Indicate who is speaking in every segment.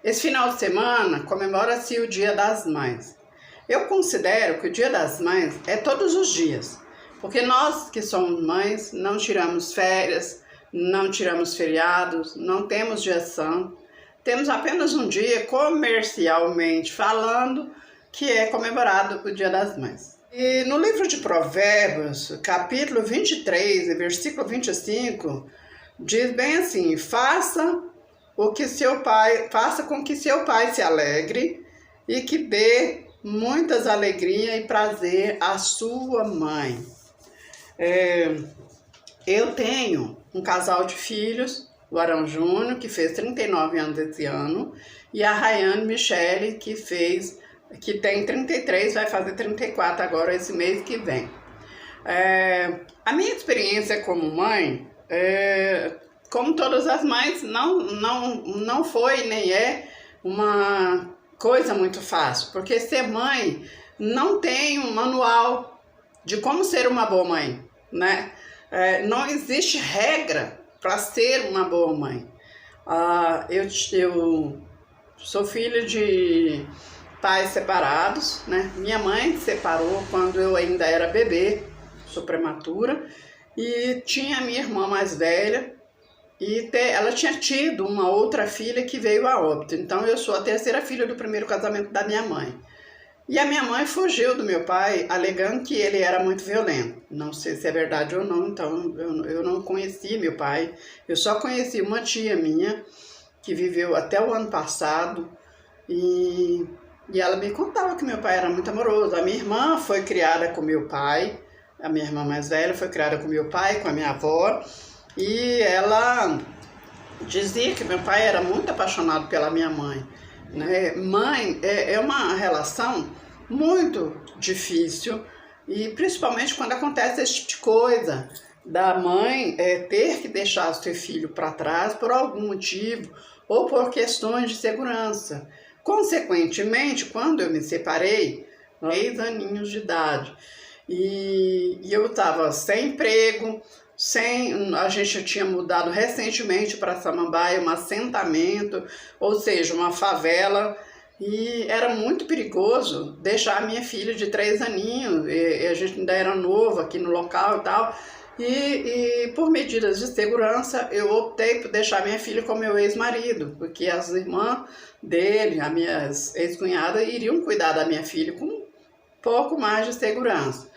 Speaker 1: Esse final de semana comemora-se o Dia das Mães. Eu considero que o Dia das Mães é todos os dias, porque nós que somos mães não tiramos férias, não tiramos feriados, não temos dia santo, temos apenas um dia comercialmente falando que é comemorado o Dia das Mães. E no livro de Provérbios, capítulo 23, versículo 25, diz bem assim: faça com que seu pai se alegre e que dê muitas alegrias e prazer à sua mãe. Eu tenho um casal de filhos, o Arão Júnior, que fez 39 anos esse ano, e a Rayane Michele, que tem 33, vai fazer 34 agora esse mês que vem. A minha experiência como mãe, como todas as mães, não foi nem é uma coisa muito fácil, porque ser mãe não tem um manual de como ser uma boa mãe, né? Não existe regra para ser uma boa mãe. Eu sou filha de pais separados, né? Minha mãe se separou quando eu ainda era bebê, sou prematura, e tinha a minha irmã mais velha, e ela tinha tido uma outra filha que veio a óbito. Então eu sou a terceira filha do primeiro casamento da minha mãe. E a minha mãe fugiu do meu pai, alegando que ele era muito violento. Não sei se é verdade ou não, então eu não conheci meu pai. Eu só conheci uma tia minha, que viveu até o ano passado, e ela me contava que meu pai era muito amoroso. A minha irmã foi criada com meu pai, a minha irmã mais velha foi criada com meu pai, com a minha avó, e ela dizia que meu pai era muito apaixonado pela minha mãe, né? Mãe é uma relação muito difícil, e principalmente quando acontece esse tipo de coisa, da mãe ter que deixar o seu filho para trás por algum motivo ou por questões de segurança. Consequentemente, quando eu me separei, 6 aninhos de idade, e eu estava sem emprego, a gente tinha mudado recentemente para Samambaia, um assentamento, ou seja, uma favela, e era muito perigoso deixar a minha filha de 3 aninhos, e a gente ainda era novo aqui no local e tal, e por medidas de segurança eu optei por deixar minha filha com meu ex-marido, porque as irmãs dele, as minhas ex-cunhadas, iriam cuidar da minha filha com um pouco mais de segurança.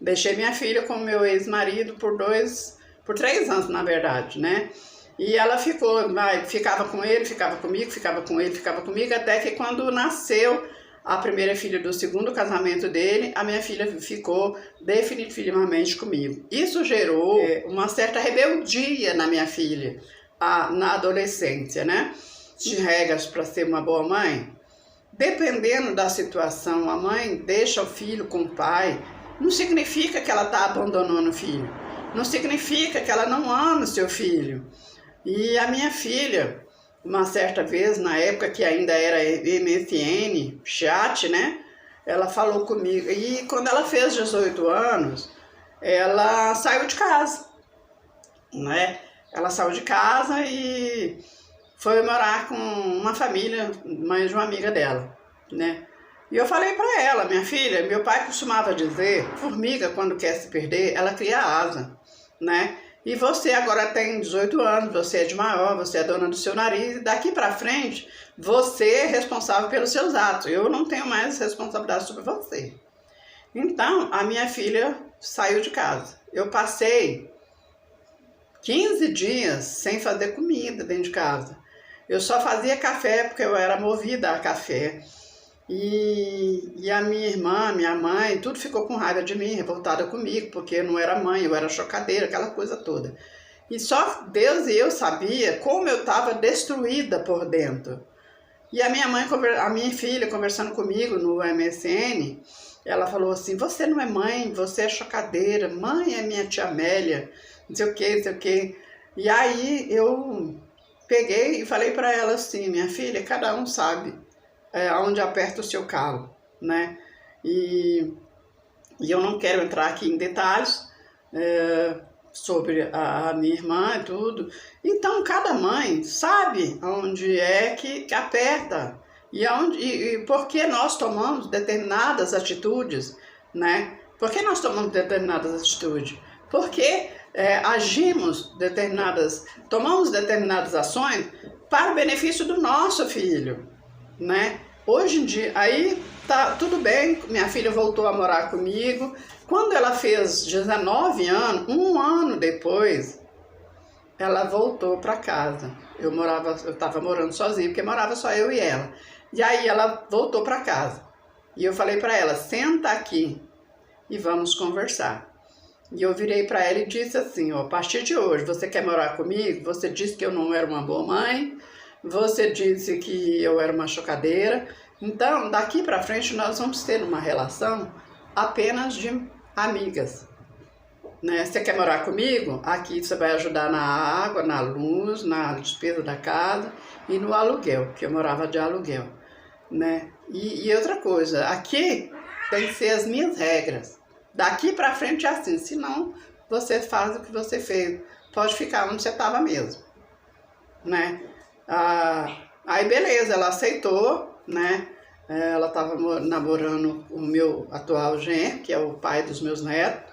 Speaker 1: Deixei minha filha com meu ex-marido por 3 anos, na verdade, né? E ela ficava com ele, ficava comigo, ficava com ele, ficava comigo, até que quando nasceu a primeira filha do segundo casamento dele, a minha filha ficou definitivamente comigo. Isso gerou uma certa rebeldia na minha filha, na adolescência, né? De regras para ser uma boa mãe. Dependendo da situação, a mãe deixa o filho com o pai, não significa que ela está abandonando o filho, não significa que ela não ama o seu filho. E a minha filha, uma certa vez, na época que ainda era MSN, chat, né? Ela falou comigo, e quando ela fez 18 anos, ela saiu de casa, né? Ela saiu de casa e foi morar com uma família, mãe de uma amiga dela, né? E eu falei para ela: minha filha, meu pai costumava dizer, formiga quando quer se perder, ela cria asa, né? E você agora tem 18 anos, você é de maior, você é dona do seu nariz, e daqui para frente você é responsável pelos seus atos. Eu não tenho mais responsabilidade sobre você. Então, a minha filha saiu de casa. Eu passei 15 dias sem fazer comida dentro de casa. Eu só fazia café porque eu era movida a café. E a minha irmã, minha mãe, tudo ficou com raiva de mim, revoltada comigo, porque eu não era mãe, eu era chocadeira, aquela coisa toda. E só Deus e eu sabia como eu estava destruída por dentro. E a minha filha, conversando comigo no MSN, ela falou assim: você não é mãe, você é chocadeira, mãe é minha tia Amélia, não sei o que, não sei o que. E aí eu peguei e falei para ela assim: minha filha, cada um sabe onde aperta o seu calo, né? E eu não quero entrar aqui em detalhes, sobre a minha irmã e tudo. Então, cada mãe sabe onde é que aperta e por que nós tomamos determinadas atitudes, né? Por que nós tomamos determinadas atitudes? Porque tomamos determinadas ações para o benefício do nosso filho, né? Hoje em dia, aí tá tudo bem, minha filha voltou a morar comigo. Quando ela fez 19 anos, um ano depois, ela voltou para casa. Eu estava morando sozinha, porque morava só eu e ela. E aí ela voltou para casa. E eu falei para ela, senta aqui e vamos conversar. E eu virei para ela e disse assim, ó, a partir de hoje, você quer morar comigo? Você disse que eu não era uma boa mãe, você disse que eu era uma chocadeira. Então, daqui para frente, nós vamos ter uma relação apenas de amigas. Né? Você quer morar comigo? Aqui você vai ajudar na água, na luz, na despesa da casa e no aluguel, que eu morava de aluguel. Né? E outra coisa, aqui tem que ser as minhas regras. Daqui para frente é assim, senão você faz o que você fez. Pode ficar onde você estava mesmo. Né? Aí beleza, ela aceitou, né? Ela estava namorando o meu atual genro, que é o pai dos meus netos.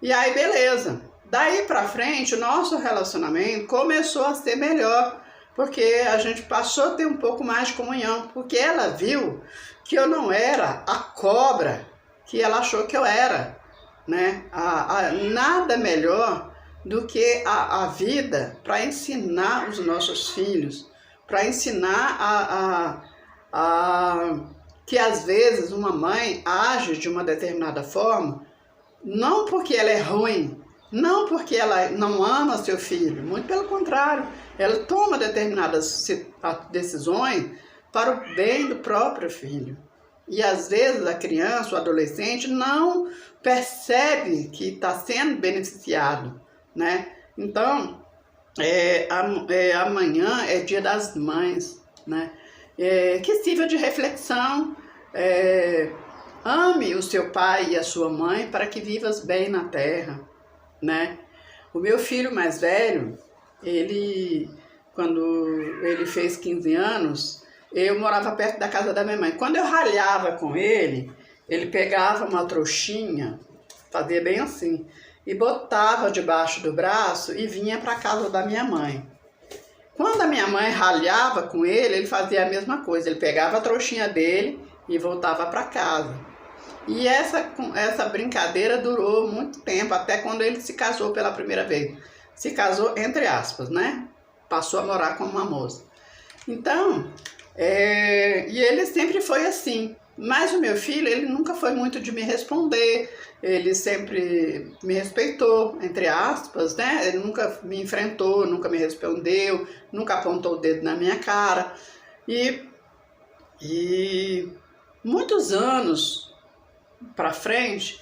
Speaker 1: E aí beleza. Daí para frente, o nosso relacionamento começou a ser melhor. Porque a gente passou a ter um pouco mais de comunhão. Porque ela viu que eu não era a cobra que ela achou que eu era, né? Nada melhor do que a vida para ensinar os nossos filhos, para ensinar que às vezes uma mãe age de uma determinada forma, não porque ela é ruim, não porque ela não ama seu filho, muito pelo contrário, ela toma determinadas decisões para o bem do próprio filho. E às vezes a criança, o adolescente, não percebe que está sendo beneficiado, né? Então, amanhã é dia das mães, né? Que sirva de reflexão, ame o seu pai e a sua mãe para que vivas bem na terra, né? O meu filho mais velho, quando ele fez 15 anos, eu morava perto da casa da minha mãe. Quando eu ralhava com ele pegava uma trouxinha, fazia bem assim, e botava debaixo do braço e vinha para a casa da minha mãe. Quando a minha mãe ralhava com ele fazia a mesma coisa. Ele pegava a trouxinha dele e voltava para casa. E essa brincadeira durou muito tempo, até quando ele se casou pela primeira vez. Se casou, entre aspas, né? Passou a morar com uma moça. Então, e ele sempre foi assim. Mas o meu filho, ele nunca foi muito de me responder. Ele sempre me respeitou, entre aspas, né? Ele nunca me enfrentou, nunca me respondeu, nunca apontou o dedo na minha cara. E muitos anos para frente,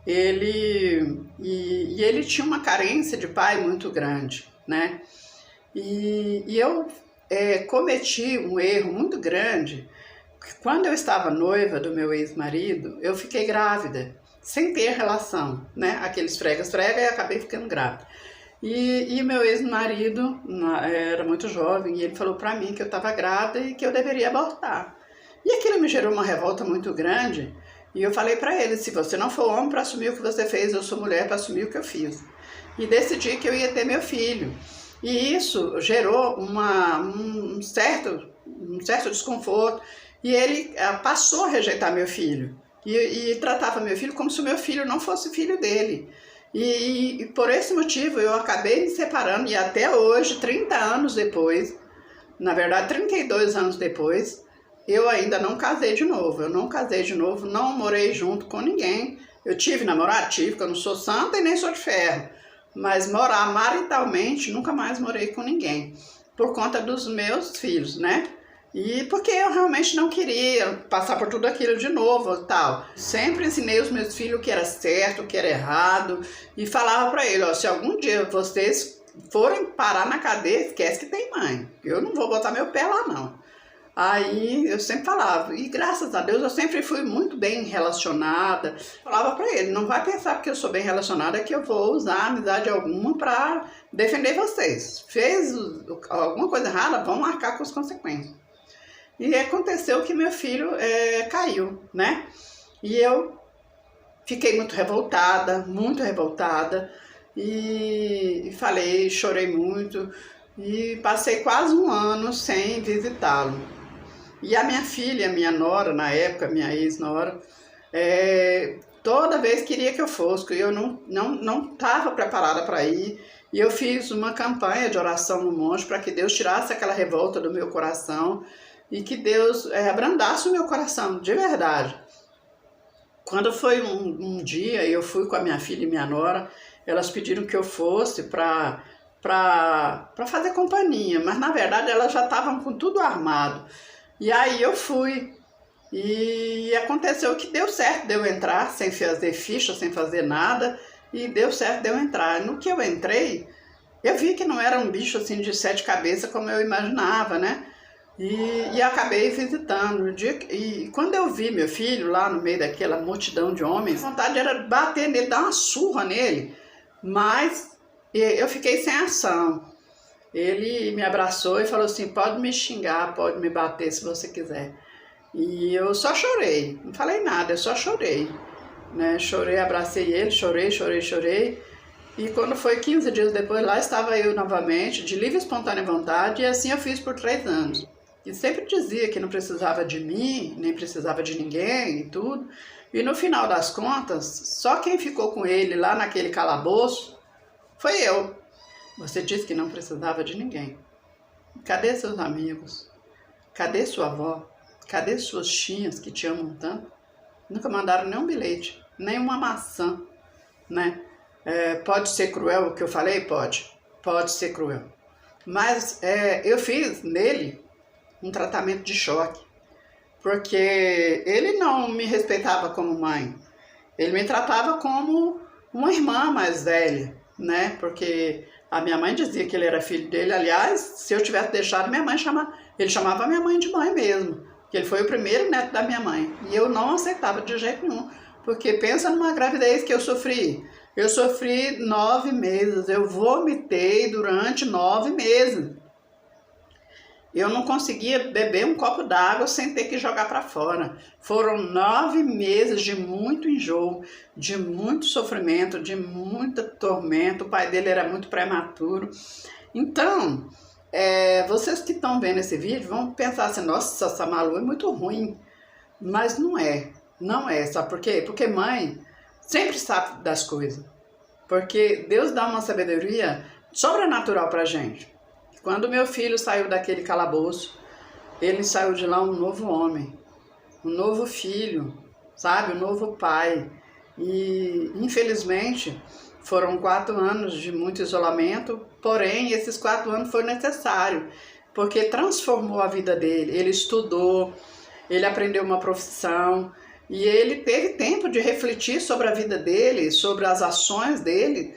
Speaker 1: ele tinha uma carência de pai muito grande, né? E eu cometi um erro muito grande. Quando eu estava noiva do meu ex-marido, eu fiquei grávida, sem ter relação, né? Aqueles esfrega-esfrega e acabei ficando grávida. E meu ex-marido era muito jovem e ele falou para mim que eu estava grávida e que eu deveria abortar. E aquilo me gerou uma revolta muito grande e eu falei para ele, se você não for homem para assumir o que você fez, eu sou mulher para assumir o que eu fiz. E decidi que eu ia ter meu filho. E isso gerou um certo desconforto. E ele passou a rejeitar meu filho. E tratava meu filho como se o meu filho não fosse filho dele. E por esse motivo eu acabei me separando. E até hoje, 30 anos depois, na verdade 32 anos depois, eu ainda não casei de novo. Eu não casei de novo, não morei junto com ninguém. Eu tive namorado? Tive, porque eu não sou santa e nem sou de ferro. Mas morar maritalmente, nunca mais morei com ninguém. Por conta dos meus filhos, né? E porque eu realmente não queria passar por tudo aquilo de novo e tal. Sempre ensinei os meus filhos o que era certo, o que era errado. E falava para eles, ó, se algum dia vocês forem parar na cadeia, esquece que tem mãe. Eu não vou botar meu pé lá, não. Aí eu sempre falava, e graças a Deus eu sempre fui muito bem relacionada. Falava para ele, não vai pensar porque eu sou bem relacionada que eu vou usar amizade alguma para defender vocês. Fez alguma coisa errada, vão marcar com as consequências. E aconteceu que meu filho caiu, né? E eu fiquei muito revoltada e falei, chorei muito e passei quase um ano sem visitá-lo. E a minha filha, minha nora, na época, minha ex-nora, toda vez queria que eu fosse, e eu não estava preparada para ir. E eu fiz uma campanha de oração no monte para que Deus tirasse aquela revolta do meu coração e que Deus abrandasse o meu coração, de verdade. Quando foi um dia, eu fui com a minha filha e minha nora, elas pediram que eu fosse para fazer companhia, mas na verdade elas já estavam com tudo armado. E aí eu fui, e aconteceu que deu certo de eu entrar, sem fazer ficha, sem fazer nada, e deu certo de eu entrar. No que eu entrei, eu vi que não era um bicho assim de 7 cabeças como eu imaginava, né? E acabei visitando. E quando eu vi meu filho lá no meio daquela multidão de homens, a vontade era bater nele, dar uma surra nele, mas eu fiquei sem ação. Ele me abraçou e falou assim, pode me xingar, pode me bater se você quiser. E eu só chorei, não falei nada, eu só chorei, né? Chorei, abracei ele, chorei. E quando foi 15 dias depois, lá estava eu novamente, de livre e espontânea vontade, e assim eu fiz por 3 anos. E sempre dizia que não precisava de mim, nem precisava de ninguém e tudo. E no final das contas, só quem ficou com ele lá naquele calabouço foi eu. Você disse que não precisava de ninguém. Cadê seus amigos? Cadê sua avó? Cadê suas tias que te amam tanto? Nunca mandaram nem um bilhete, nem uma maçã, né? Pode ser cruel o que eu falei? Pode ser cruel. Mas eu fiz nele um tratamento de choque, porque ele não me respeitava como mãe, ele me tratava como uma irmã mais velha, né? Porque a minha mãe dizia que ele era filho dele. Aliás, se eu tivesse deixado minha mãe ele chamava minha mãe de mãe mesmo, que ele foi o primeiro neto da minha mãe, e eu não aceitava de jeito nenhum, porque pensa numa gravidez que eu sofri. Eu sofri 9 meses, eu vomitei durante 9 meses. Eu não conseguia beber um copo d'água sem ter que jogar para fora. Foram 9 meses de muito enjoo, de muito sofrimento, de muita tormento. O pai dele era muito prematuro. Então, vocês que estão vendo esse vídeo vão pensar assim, nossa, essa Malu é muito ruim. Mas não é, sabe por quê? Porque mãe sempre sabe das coisas. Porque Deus dá uma sabedoria sobrenatural pra gente. Quando meu filho saiu daquele calabouço, ele saiu de lá um novo homem, um novo filho, sabe? Um novo pai. E, infelizmente, foram 4 anos de muito isolamento, porém, esses 4 anos foram necessários, porque transformou a vida dele. Ele estudou, ele aprendeu uma profissão, e ele teve tempo de refletir sobre a vida dele, sobre as ações dele.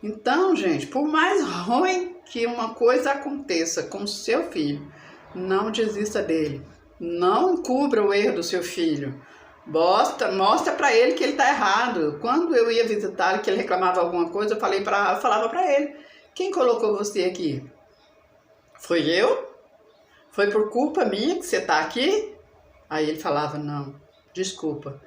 Speaker 1: Então, gente, por mais ruim que uma coisa aconteça com o seu filho, não desista dele. Não cubra o erro do seu filho. Mostra para ele que ele está errado. Quando eu ia visitá-lo, que ele reclamava alguma coisa, eu falava para ele, quem colocou você aqui? Foi eu? Foi por culpa minha que você está aqui? Aí ele falava, não, desculpa.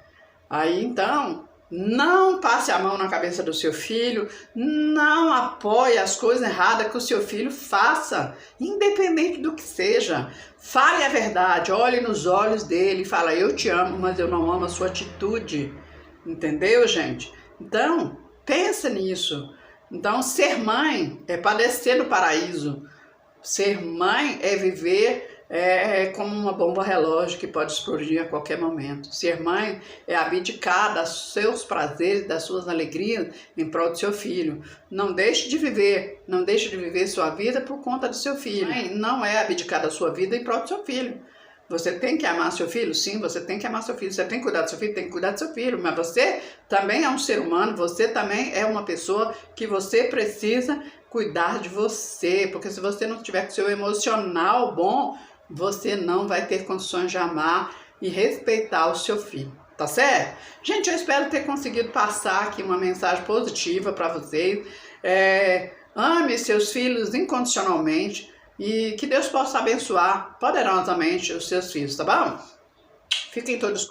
Speaker 1: Aí então, não passe a mão na cabeça do seu filho, não apoie as coisas erradas que o seu filho faça, independente do que seja. Fale a verdade, olhe nos olhos dele e fala, eu te amo, mas eu não amo a sua atitude. Entendeu, gente? Então, pensa nisso. Então, ser mãe é padecer no paraíso. Ser mãe é viver como uma bomba relógio que pode explodir a qualquer momento. Ser mãe é abdicar dos seus prazeres, das suas alegrias em prol do seu filho. Não deixe de viver sua vida por conta do seu filho. Mãe não é abdicar da sua vida em prol do seu filho. Você tem que amar seu filho? Sim, você tem que amar seu filho. Você tem que cuidar do seu filho? Tem que cuidar do seu filho. Mas você também é um ser humano, você também é uma pessoa que você precisa cuidar de você. Porque se você não tiver com seu emocional bom, você não vai ter condições de amar e respeitar o seu filho, tá certo? Gente, eu espero ter conseguido passar aqui uma mensagem positiva para vocês. Ame seus filhos incondicionalmente e que Deus possa abençoar poderosamente os seus filhos, tá bom? Fiquem todos